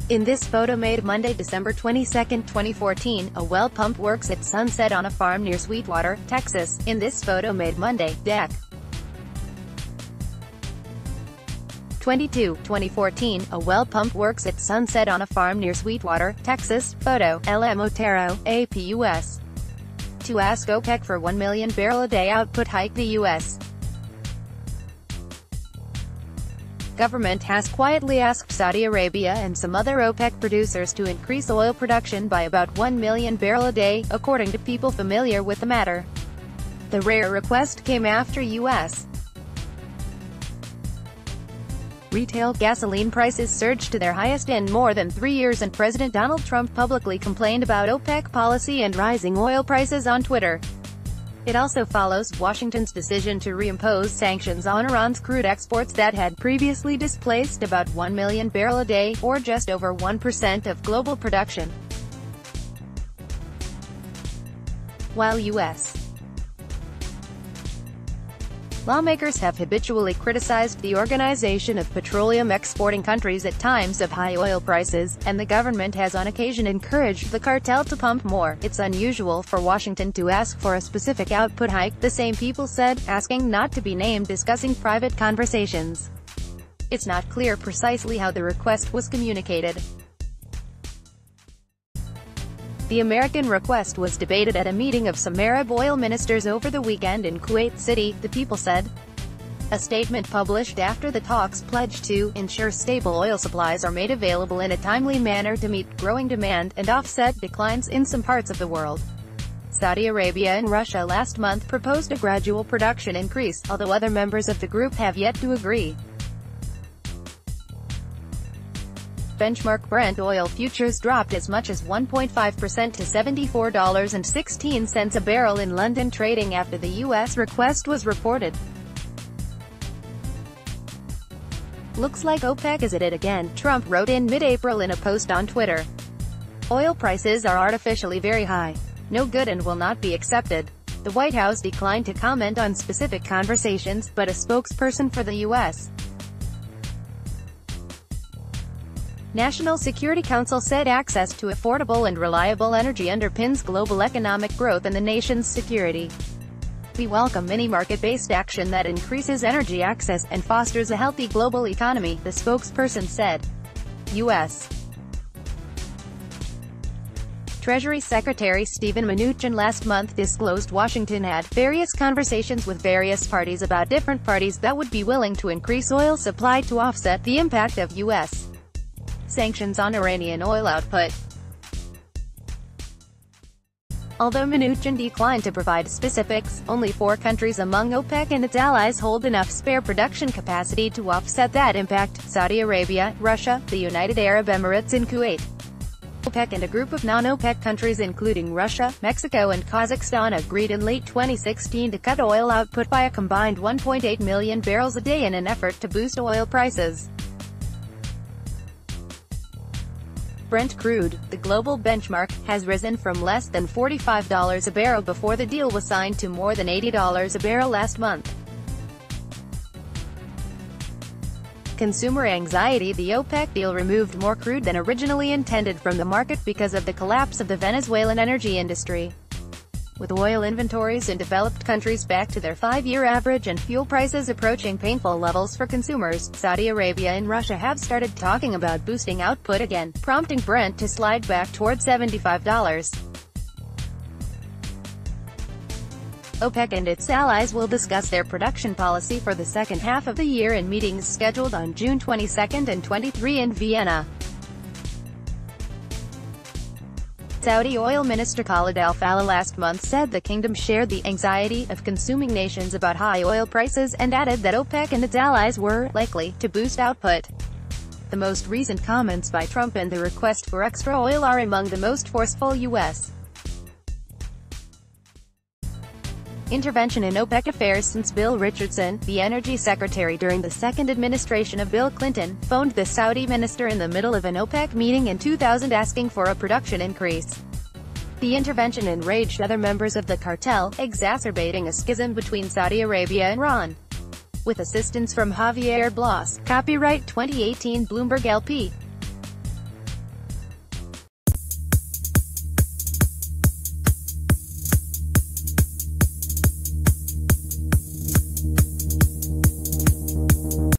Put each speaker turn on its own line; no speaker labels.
In this photo made Monday, December 22, 2014, a well pump works at sunset on a farm near Sweetwater, Texas. In this photo made Monday, Dec. 22, 2014, a well pump works at sunset on a farm near Sweetwater, Texas. Photo, LM Otero, APUS. To ask OPEC for 1 million barrel a day output hike. The U.S. government has quietly asked Saudi Arabia and some other OPEC producers to increase oil production by about 1 million barrel a day, according to people familiar with the matter. The rare request came after U.S. retail gasoline prices surged to their highest in more than 3 years, and President Donald Trump publicly complained about OPEC policy and rising oil prices on Twitter. It also follows Washington's decision to reimpose sanctions on Iran's crude exports that had previously displaced about 1 million barrel a day, or just over 1% of global production. While U.S. lawmakers have habitually criticized the Organization of Petroleum Exporting Countries at times of high oil prices, and the government has on occasion encouraged the cartel to pump more, it's unusual for Washington to ask for a specific output hike, the same people said, asking not to be named, discussing private conversations. It's not clear precisely how the request was communicated. The American request was debated at a meeting of some Arab oil ministers over the weekend in Kuwait City, the people said. A statement published after the talks pledged to ensure stable oil supplies are made available in a timely manner to meet growing demand and offset declines in some parts of the world. Saudi Arabia and Russia last month proposed a gradual production increase, although other members of the group have yet to agree. Benchmark Brent oil futures dropped as much as 1.5% to $74.16 a barrel in London trading after the U.S. request was reported. "Looks like OPEC is at it again," Trump wrote in mid-April in a post on Twitter. "Oil prices are artificially very high. No good and will not be accepted." The White House declined to comment on specific conversations, but a spokesperson for the U.S. National Security Council said access to affordable and reliable energy underpins global economic growth and the nation's security. "We welcome any market-based action that increases energy access and fosters a healthy global economy," the spokesperson said. U.S. Treasury Secretary Steven Mnuchin last month disclosed Washington had various conversations with various parties about different parties that would be willing to increase oil supply to offset the impact of U.S. sanctions on Iranian oil output. Although Mnuchin declined to provide specifics, only 4 countries among OPEC and its allies hold enough spare production capacity to offset that impact: Saudi Arabia, Russia, the United Arab Emirates and Kuwait. OPEC and a group of non-OPEC countries including Russia, Mexico and Kazakhstan agreed in late 2016 to cut oil output by a combined 1.8 million barrels a day in an effort to boost oil prices. Brent crude, the global benchmark, has risen from less than $45 a barrel before the deal was signed to more than $80 a barrel last month. Consumer anxiety: the OPEC deal removed more crude than originally intended from the market because of the collapse of the Venezuelan energy industry. With oil inventories in developed countries back to their 5-year average and fuel prices approaching painful levels for consumers, Saudi Arabia and Russia have started talking about boosting output again, prompting Brent to slide back toward $75. OPEC and its allies will discuss their production policy for the second half of the year in meetings scheduled on June 22 and 23 in Vienna. Saudi Oil Minister Khalid Al-Falih last month said the kingdom shared the anxiety of consuming nations about high oil prices, and added that OPEC and its allies were likely to boost output. The most recent comments by Trump and the request for extra oil are among the most forceful U.S. intervention in OPEC affairs since Bill Richardson, the energy secretary during the second administration of Bill Clinton, phoned the Saudi minister in the middle of an OPEC meeting in 2000 asking for a production increase. The intervention enraged other members of the cartel, exacerbating a schism between Saudi Arabia and Iran. With assistance from Javier Blas, copyright 2018 Bloomberg LP.